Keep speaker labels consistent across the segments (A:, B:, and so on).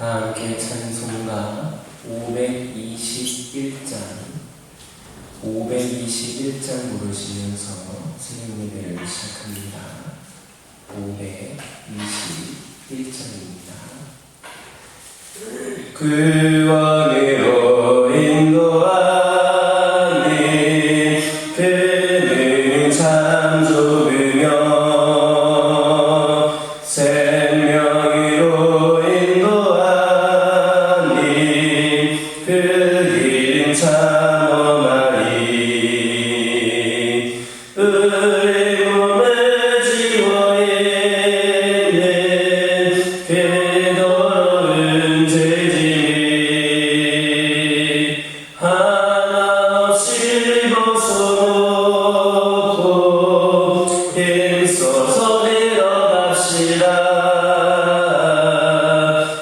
A: 다 함께 찬송가 521장 부르시면서 새벽 예배를 시작합니다. 521장입니다. 구원으로 인도하니 그는 참 좁으며 생명으로 인도하니 그 길은 참 험하니 우리 몸을 지워있는 그 더러운 죄짐이 하나 없이 벗어놓고 힘써서 내려갑시다.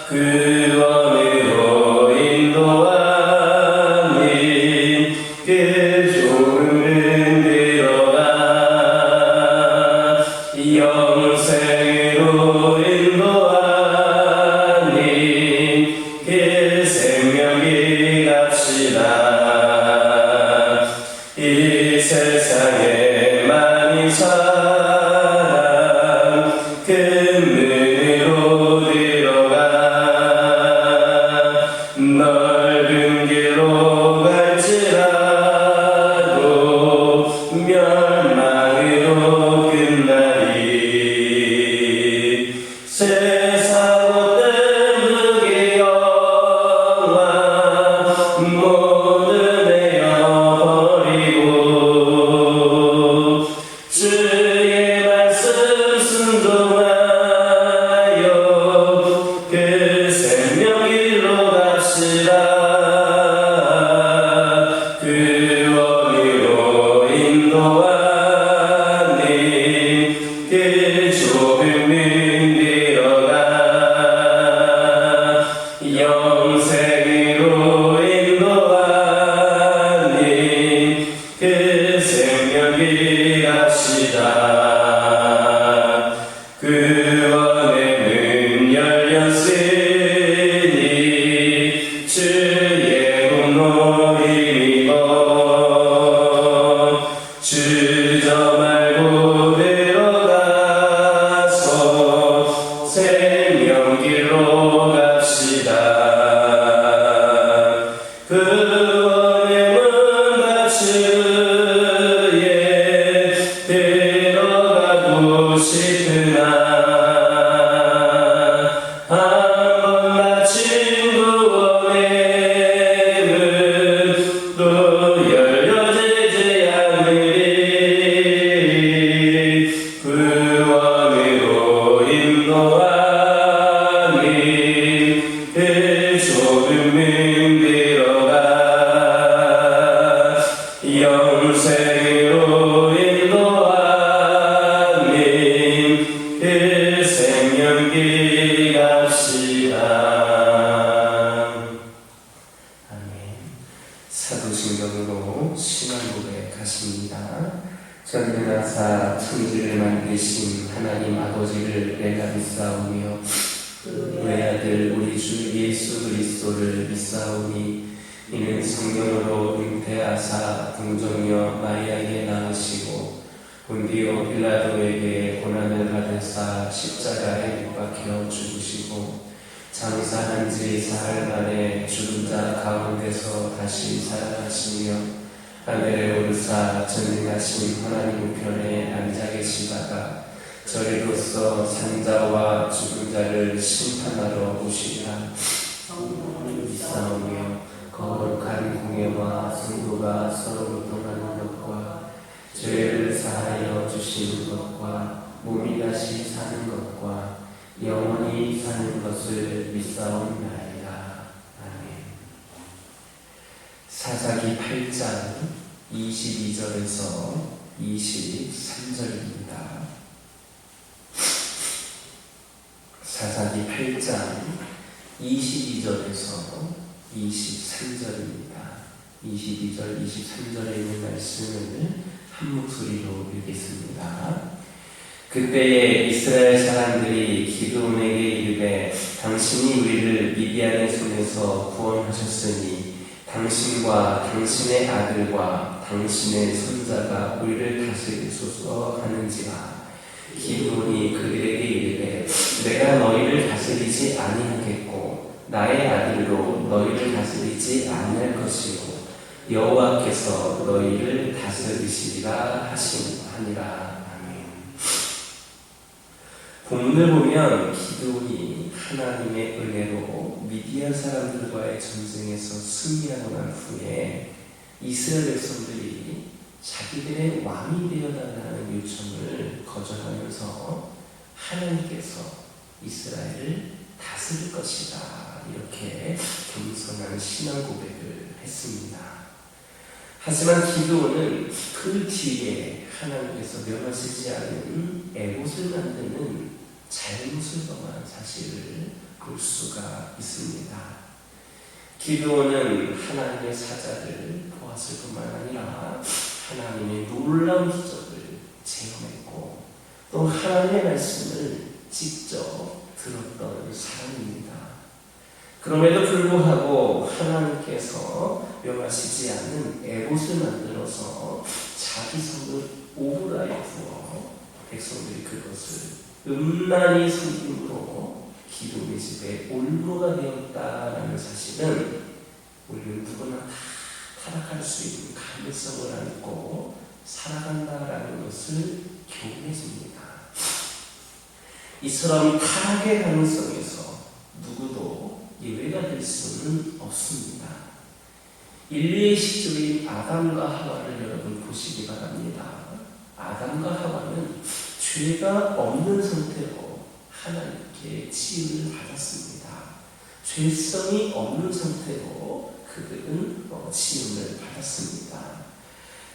A: 구원으로 인도하니 그 좁은 들어가 영생으로 인도하니 그 생명이 갑시다. 이 세상에 많은 사람 그 문으로 들어가 넓은 길로 갈지라도 멸망으로 끝나리. 세상 옷들 무게영화 모두 내어버리고 주의 말씀 순종하여 그 생명 길로 갑시다. 구원으로 인도하니 그 좁은 문 들어가 영생으로 인도하니 그 생명이 갑시다. 구원의 문 열렸으니 주의 공로 힘입어 주저 말고 들어가서 생명길로 갑시다. 구원의 문 닫추에 들어가고 싶으나 한 번 닫힌 구원의 문도 열려지지 않으리. 구원으로 인도하니 그 좁은 문 들어가 영생으로 인도하니 그 생명길 갑시다. 아멘. 사도신경으로 신앙 고백하십니다. 전능하사 천지를 만드신 하나님 아버지를 내가 믿사오며 그의 아들 우리 주 예수 그리스도를 믿사오니 이는 성령으로 잉태하사 동정녀 마리아에게 낳으시고 본디오 빌라도에게 고난을 받으사 십자가에 못 박혀 죽으시고 장사한 지 사흘 만에 죽은 자 가운데서 다시 살아나시며 하늘에 오르사 전능하신 하나님 우편에 앉아 계시다가 저리로서 산자와 죽은 자를 심판하러 오시리라. 믿사오며 거룩한 공예와 성도가 서로 교통하는 것과 죄를 사하여 주시는 것과 몸이 다시 사는 것과 영원히 사는 것을 믿사옵나이다. 아멘. 사사기 8장 22절에서 23절입니다. 사사기 8장 22절에서 23절입니다. 22절, 23절에 있는 말씀을 한 목소리로 읽겠습니다. 그때에 이스라엘 사람들이 기드온에게 이르되 당신이 우리를 미디안의 손에서 구원하셨으니 당신과 당신의 아들과 당신의 손자가 우리를 다스리소서 하는지라. 기드온이 그들에게 이르되 내가 너희를 다스리지 아니하겠고 나의 아들로 너희를 다스리지 아니할 것이요 여호와께서 너희를 다스리시리라 하시니라. 본문을 보면 기드온이 하나님의 은혜로 미디안 사람들과의 전쟁에서 승리하고 난 후에 이스라엘 백성들이 자기들의 왕이 되어달라는 요청을 거절하면서 하나님께서 이스라엘을 다스릴 것이다, 이렇게 겸손한 신앙 고백을 했습니다. 하지만 기드온은 그 뒤에 하나님께서 명하시지 않은 에봇을 만드는 잘못을 범한 사실을 볼 수가 있습니다. 기드온은 하나님의 사자를 보았을 뿐만 아니라 하나님의 놀라운 기적을 체험했고 또 하나님의 말씀을 직접 들었던 사람입니다. 그럼에도 불구하고 하나님께서 명하시지 않는 에봇을 만들어서 자기 손을 오브라에 부어 백성들이 그것을 음란히 섬김으로 기도의 집에 올무가 되었다라는 사실은 우리는 누구나 다 타락할 수 있는 가능성을 안고 살아간다라는 것을 교훈해줍니다. 이처럼 타락의 가능성에서 누구도 예외가 될 수는 없습니다. 인류의 시조인 아담과 하와를 여러분 보시기 바랍니다. 아담과 하와는 죄가 없는 상태로 하나님께 치유를 받았습니다. 죄성이 없는 상태로 그들은 치유를 받았습니다.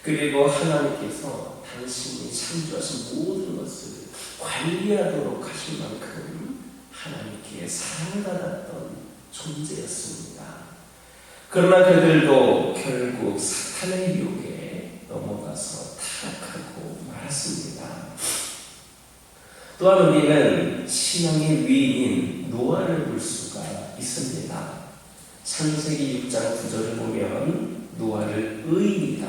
A: 그리고 하나님께서 당신이 창조하신 모든 것을 관리하도록 하실 만큼 하나님께 사랑받았던 존재였습니다. 그러나 그들도 결국 사탄의 유혹에 넘어가서 타락하고 말았습니다. 또한 우리는 신앙의 위인인 노아를 볼 수가 있습니다. 창세기 6장 9절을 보면 노아를 의인이다,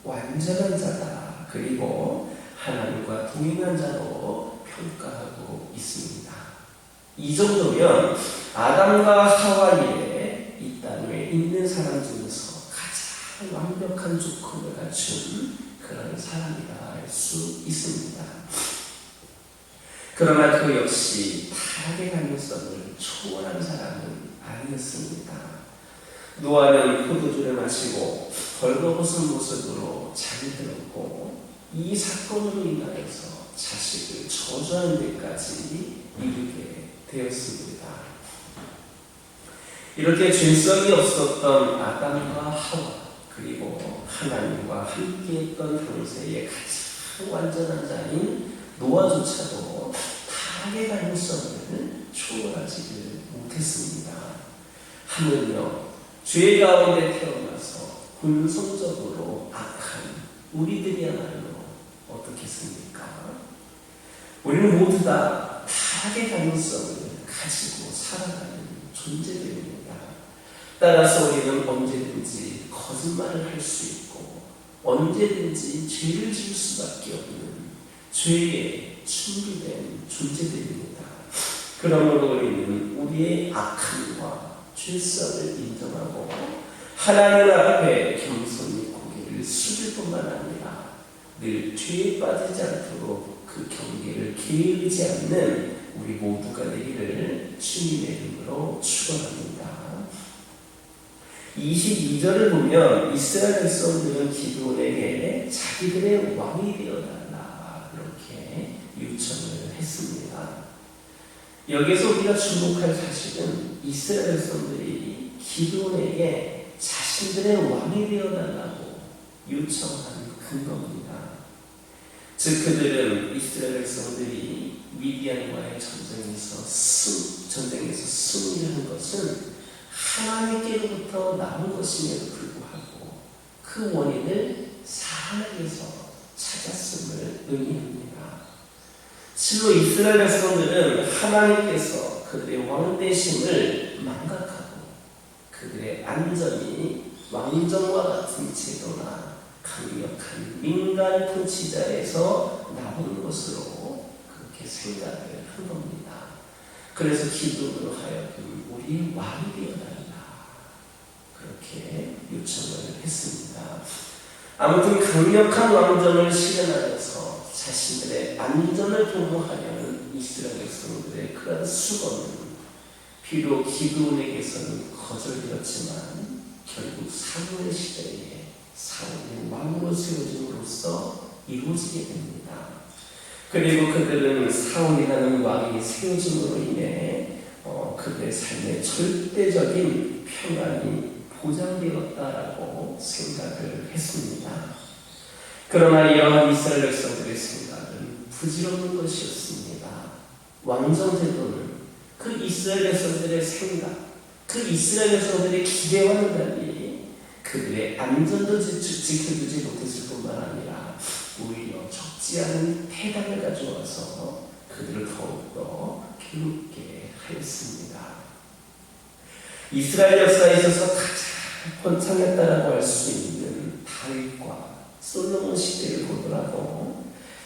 A: 완전한 자다, 그리고 하나님과 동행한 자로 평가하고 있습니다. 이 정도면 아담과 하와 이래 이 땅에 있는 사람 중에서 가장 완벽한 조건을 갖춘 그런 사람이라 할 수 있습니다. 그러나 그 역시 타락의 가능성을 초월한 사람은 아니었습니다. 노아는 포도주를 마시고 벌거벗은 모습으로 잠이 들었고 이 사건으로 인하여서 자식을 저주하는 데까지 이르게 되었습니다. 이렇게 죄성이 없었던 아담과 하와 그리고 하나님과 함께했던 당시의 가장 완전한 자인 노아조차도 타락의 가능성을 초월하지를 못했습니다. 하물며 죄 가운데 태어나서 본성적으로 악한 우리들이야말로 어떻겠습니까? 우리는 모두 다 타락의 가능성을 가지고 살아가는 존재들입니다. 따라서 우리는 언제든지 거짓말을 할 수 있고 언제든지 죄를 지을 수밖에 없는 죄에 충돌된 존재들입니다. 그러므로 우리는 우리의 악함과 죄성을 인정하고 하나님 앞에 겸손히 고개를 숙일 뿐만 아니라 늘 죄에 빠지지 않도록 그 경계를 게으르지 않는 우리 모두가 되기를 주님의 이름으로 축원합니다. 22절을 보면 이스라엘 백성들은 기드온에게 자기들의 왕이 되어달라 이렇게 요청을 했습니다. 여기서 우리가 주목할 사실은 이스라엘 백성들이 기드온에게 자신들의 왕이 되어달라고 요청한 근거입니다. 즉 그들은 이스라엘 백성들이 미디안과의 전쟁에서 승리를 한 것은 하나님께로부터 나온 것임에도 불구하고 그 원인을 사람에게서 찾았음을 의미합니다. 실로 이스라엘 백성들은 하나님께서 그들의 왕되심을 망각하고 그들의 안전이 왕정과 같은 제도나 강력한 민간 통치자에서 나오는 것으로 그렇게 생각을 한 겁니다. 그래서 기도로 하여금 우리 왕이 되어달라 그렇게 요청을 했습니다. 아무튼 강력한 왕정을 실현하여서 자신들의 안전을 보호하려는 이스라엘 백성들의 그런 수고는 비록 기드온에게서는 거절되었지만 결국 사무엘 시대에 사울이 왕으로 세워짐으로써 이루어지게 됩니다. 그리고 그들은 사울이라는 왕이 세워짐으로 인해 그들의 삶에 절대적인 평안이 보장되었다라고 생각을 했습니다. 그러나 이러한 이스라엘 백성들의 생각은 부질없는 것이었습니다. 왕정제도는 그 이스라엘 백성들의 생각, 그 이스라엘 백성들의 기대와는 달리 그들의 안전도 지켜주지 못했을 뿐만 아니라 오히려 적지 않은 패당을 가져와서 그들을 더욱더 괴롭게 하였습니다. 이스라엘 역사에 있어서 가장 번창했다라고 할 수 있는 다윗과 솔로몬 시대를 보더라도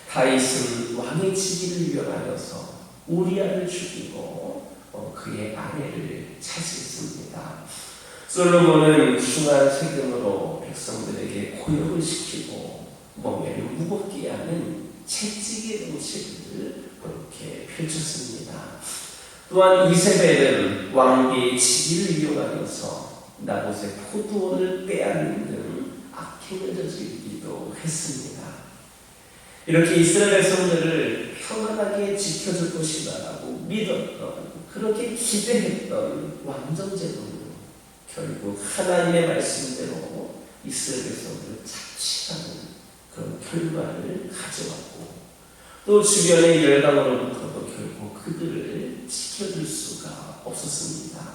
A: 다윗은 왕의 지위를 위협하여서 우리아를 죽이고 그의 아내를 차지했습니다. 솔로몬은 흉한 세금으로 백성들에게 고역을 시키고 멍에를 무겁게 하는 채찍의 정책을 그렇게 펼쳤습니다. 또한 이세벨은 왕비의 지위를 이용하여서 나봇의 포도원을 빼앗는 등 악행을 저지르기도 했습니다. 이렇게 이스라엘 백성들을 평안하게 지켜줄 것이다라고 믿었던, 그렇게 기대했던 왕정제도는 결국 하나님의 말씀대로 이스라엘 백성들을 착취하는 그런 결과를 가져왔고, 또 주변의 열강으로부터도 결국 그들을 지켜줄 수가 없었습니다.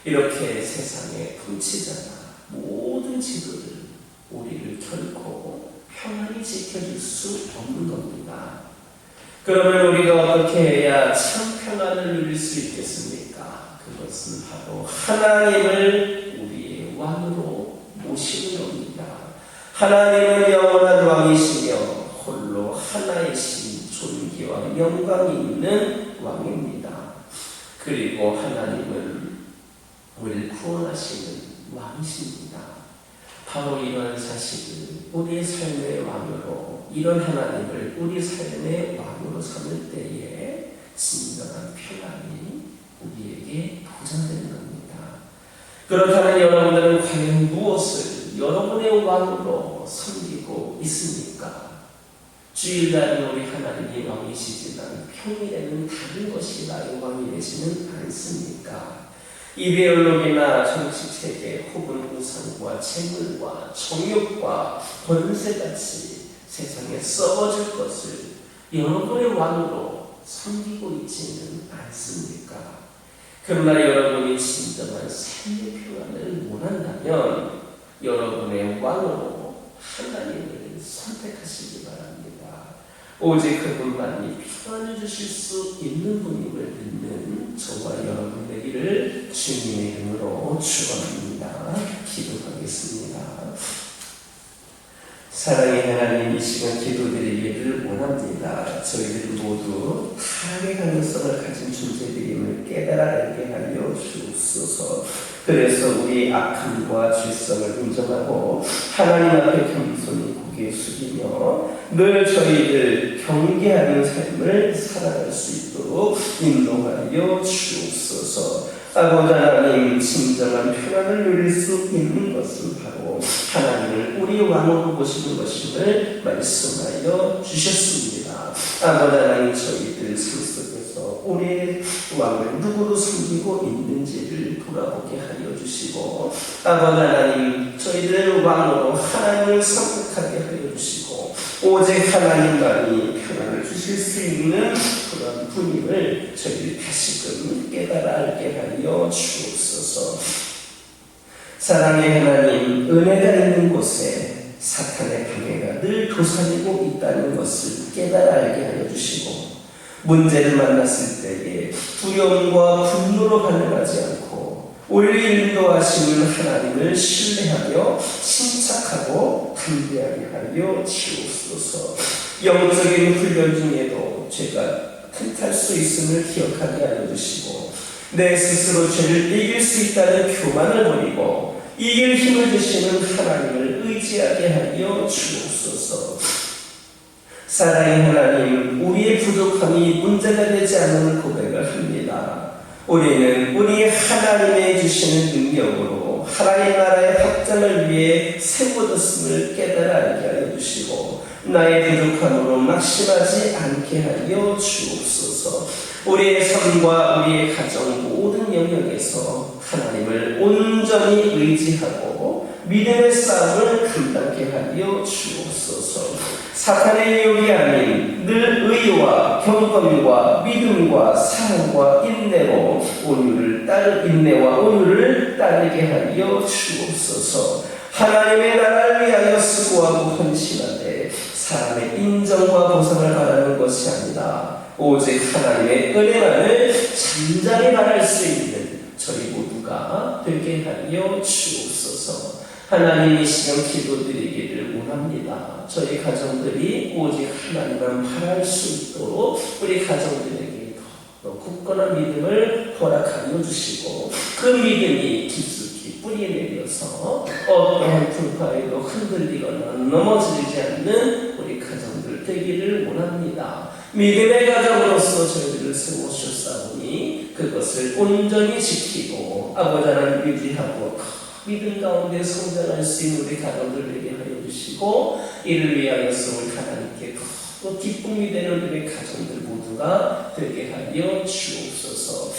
A: 이렇게 세상의 통치자나 모든 지도를 우리를 결코 평안히 지켜줄 수 없는 겁니다. 그러면 우리가 어떻게 해야 참 평안을 누릴 수 있겠습니까? 그것은 바로 하나님을 우리의 왕으로 모시는 겁니다. 하나님은 영원한 왕이시며 홀로 하나이신 존귀와 영광이 있는 왕입니다. 그리고 하나님은 우리를 구원하시는 왕이십니다. 바로 이런 사실을 우리의 삶의 왕으로, 이런 하나님을 우리 삶의 왕으로 삼을 때에 진정한 평안이 우리에게 보장되는 겁니다. 그렇다면 여러분들은 과연 무엇을 여러분의 왕으로 섬기고 있습니까? 주일날은 우리 하나님이 왕이시지만 평일에는 다른 것이 나의 왕이 되지는 않습니까? 이데올로기나 정치체계 혹은 우상과 재물과 정욕과 권세같이 세상에 썩어질 것을 여러분의 왕으로 섬기고 있지는 않습니까? 그러나 여러분이 진정한 삶의 평안을 원한다면 여러분의 왕으로 하나님을 선택하시기 바랍니다. 오직 그분만이 평안을 주실 수 있는 분임을 믿는 저와 여러분 되기를 주님의 이름으로 축원합니다. 기도하겠습니다. 사랑의 하나님, 이 시간 기도드리기를 원합니다. 저희들 모두 타락의 가능성을 가진 존재들임을 깨달아 알게 하여 주옵소서. 그래서 우리 악함과 죄성을 인정하고 하나님 앞에 겸손히 고개 숙이며 늘 저희들 경계하는 삶을 살아갈 수 있도록 인도하여 주옵소서. 아버지 하나님, 진정한 평안을 누릴 수 있는 것은 바로 하나님을 우리 왕으로 모시는 것임을 말씀하여 주셨습니다. 아버지 하나님, 저희들 삶 속에서 우리의 왕을 누구로 섬기고 있는지를 돌아보게 하여 주시고, 아버지 하나님, 저희들 왕으로 하나님을 선택하게 하여 주시고, 오직 하나님만이 평안을 주실 수 있는 그런 분임을 저희들 다시금 깨달아 알게 하여 주옵소서. 사랑의 하나님, 은혜가 있는 곳에 사탄의 방해가 늘 도사리고 있다는 것을 깨달아 알게 하여 주시고, 문제를 만났을 때에 두려움과 분노로 반응하지 않고 오히려 인도하시는 하나님을 신뢰하며 침착하고 담대하게 하여 주옵소서. 영적인 훈련 중에도 제가 틈탈 수 있음을 기억하게 하여 주시고, 내 스스로 죄를 이길 수 있다는 교만을 버리고 이길 힘을 주시는 하나님을 의지하게 하여 주옵소서. 사랑의 하나님, 우리의 부족함이 문제가 되지 않는 고백을 합니다. 우리는 우리 하나님의 주시는 능력으로 하나님 나라의 확장을 위해 세워졌음을 깨달아 알게 하여 주시고, 나의 부족함으로 낙심하지 않게 하여 주옵소서. 우리의 삶과 우리의 가정 모든 영역에서 하나님을 온전히 의지하고 믿음의 싸움을 감당케 하여 주옵소서. 사탄의 유혹이 아닌 늘 의와 경건과 믿음과 사랑과 인내와 온유를 따르게 하여 주옵소서. 하나님의 나라를 위하여 수고하고 헌신하되 사람의 인정과 보상을 바라는 것이 아니라 오직 하나님의 은혜만을 잠잠히 바랄 수 있는 저희 모두가 되게 하여 주옵소서. 하나님, 이 시간 기도드리기를 원합니다. 저희 가정들이 오직 하나님만 바랄 수 있도록 우리 가정들에게 더 굳건한 믿음을 허락하여 주시고, 그 믿음이 깊숙이 뿌리 내려서 어떠한 풍파에도 흔들리거나 넘어지지 않는 우리 가정들 되기를 원합니다. 믿음의 가정으로서 저희들을 세우셨사오니 그것을 온전히 지키고 아버지 하나님 유지하고 믿음 가운데 성장할 수 있는 우리 가정들 되게 하여 주시고, 이를 위하여서 우리 하나님께 또 기쁨이 되는 우리 가정들 모두가 되게 하여 주옵소서.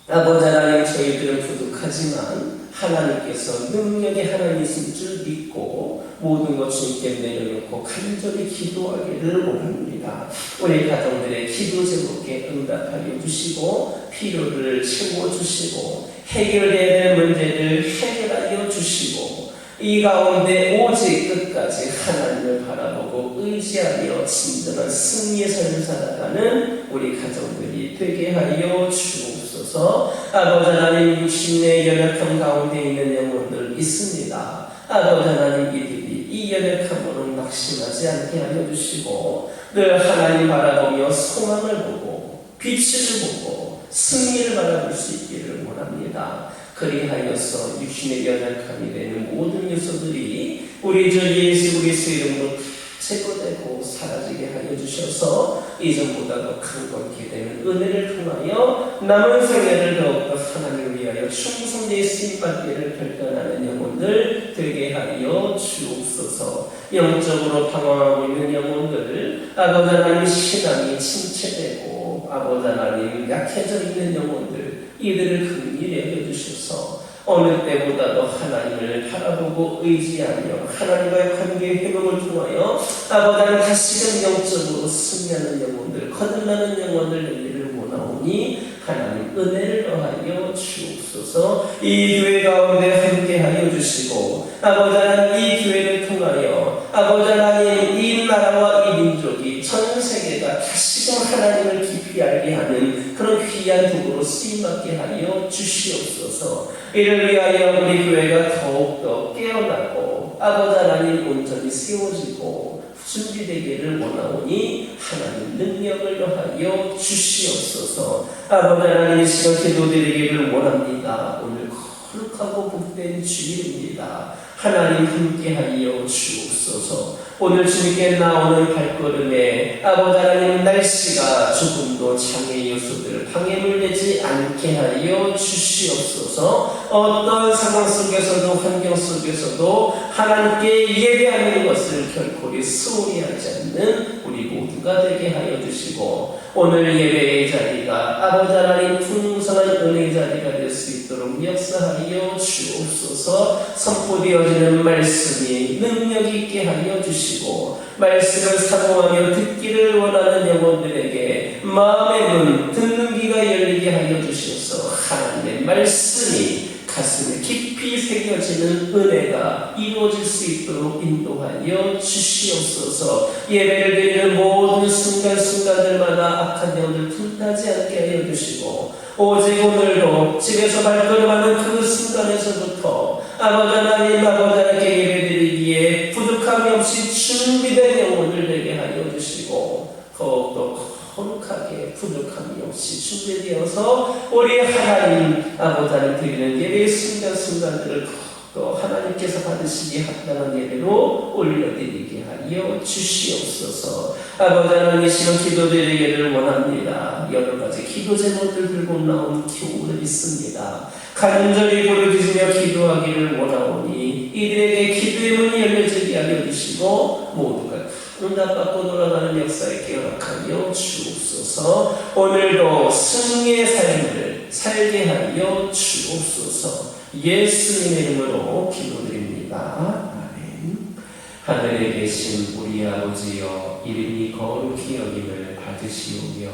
A: 아버지 하나님, 저희들은 부족하지만 하나님께서 능력의 하나님이신 줄 믿고 모든 것 주님께 내려놓고 간절히 기도하기를 원합니다. 우리 가정들의 기도 제목에 응답하여 주시고 필요를 채워주시고 해결해야 될 문제를 해결하여 주시고, 이 가운데 오직 끝까지 하나님을 바라보고 의지하며 진정한 승리의 삶을 살아가는 우리 가정들이 되게 하여 주옵소서. 아버지 하나님, 육신의 연약함 가운데 있는 영혼들 있습니다. 아버지 하나님, 이들이 이 연약함으로 낙심하지 않게 하여 주시고 늘 하나님 바라보며 소망을 보고 빛을 보고 승리를 바라볼 수 있기를 원합니다. 그리하여서 육신의 연약함이 되는 모든 요소들이 우리 주 예수 그리스도 이름으로 제거되고 사라지게 하여 주셔서 이전보다 더 강건케 되는 은혜를 통하여 남은 생애를 더욱더 하나님을 위하여 충성되이 쓰임받기를 결단하는 영혼들 되게 하여 주옵소서. 영적으로 방황하고 있는 영혼들, 아버지 하나님 신앙이 침체되고 아버지 하나님 약해져 있는 영혼들, 이들을 긍휼히 여겨주셔서 어느 때보다도 하나님을 바라보고 의지하며 하나님과의 관계의 회복을 통하여 아버지 하나님 다시금 영적으로 승리하는 영혼들, 거듭나는 영혼들 되기를 원하오니 하나님 은혜를 더하여 주옵소서. 이 교회 가운데 함께하여 주시고 아버지 하나님 이 교회를 통하여 아버지 하나님 이 나라와 이 민족이 전 세계가 다시금 하나님을 깊이 알게 하는 그런 귀한 도구로 쓰임받게 하여 주시옵소서. 이를 위하여 우리 교회가 더욱더 깨어나고 아버지 하나님 온전히 세워지고 준비되기를 원하오니 하나님 능력을 더하여 주시옵소서. 아버지 하나님 이 시간 기도드리기를 원합니다. 오늘 거룩하고 복된 주일입니다. 하나님 함께하여 주옵소서. 오늘 주님께 나오는 발걸음에 아버지 하나님 날씨가 조금도 장애 요소들을 방해물 되지 않게 하여 주시옵소서. 어떤 상황 속에서도 환경 속에서도 하나님께 예배하는 것을 결코 소홀히 하지 않는 우리 모두가 되게 하여 주시고, 오늘 예배의 자리가 아버지 하나님 풍성한 은혜의 자리가 될 수 있도록 역사하여 주옵소서. 선포되어지는 말씀이 능력 있게 하여 주시고 말씀을 사모하며 듣기를 원하는 영혼들에게 마음의 문, 듣는 귀가 열리게 하여 주셔서 하나님의 말씀이 가슴에 깊이 새겨지는 은혜가 이루어질 수 있도록 인도하여 주시옵소서. 예배를 드리는 모든 순간순간들마다 악한 영들 틈타지 않게 하여 주시고, 오직 오늘도 집에서 발걸음하는 그 순간에서부터 아버지 하나님, 아버지 하나님께 예배드리기에 부족함이 없이 준비된 영혼을 되게 하여 주시고, 더욱더 거룩하게 부족함이 없이 준비되어서 우리 하나님 아버지 하나님 드리는 예배의 순간순간들을 또 하나님께서 받으시기에 합당한 예배로 올려드리게 하여 주시옵소서. 아버지 하나님, 이 시간 기도드리기를 원합니다. 여러 가지 기도 제목들 들고 나온 교훈을 있습니다. 간절히 부르짖으며 기도하기를 원하오니 이들에게 기도의 문이 열려지게 하여 주시고 모두가 응답받고 돌아가는 역사에 깨어나하여 주옵소서. 오늘도 승리의 삶을 살게 하여 주옵소서. 예수님의 이름으로 기도드립니다. 아멘. 하늘에 계신 우리 아버지여, 이름이 거룩히 여김을 받으시오며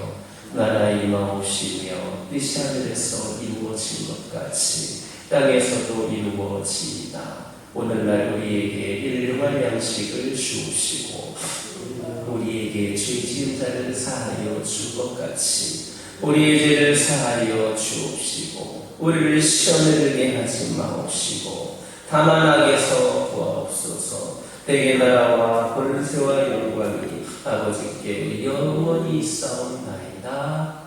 A: 나라 임하옵시며 뜻이 하늘에서 이루어진 것 같이 땅에서도 이루어지이다. 오늘날 우리에게 일용할 양식을 주옵시고 우리에게 죄 지은 자를 사하여 줄 것 같이 우리의 죄를 사하여 주옵시고 우리를 시험에 들게 하지 마옵시고 다만 악에서 구하옵소서. 대개 나라와 권세와 영광이 아버지께 영원히 있사옵나이다.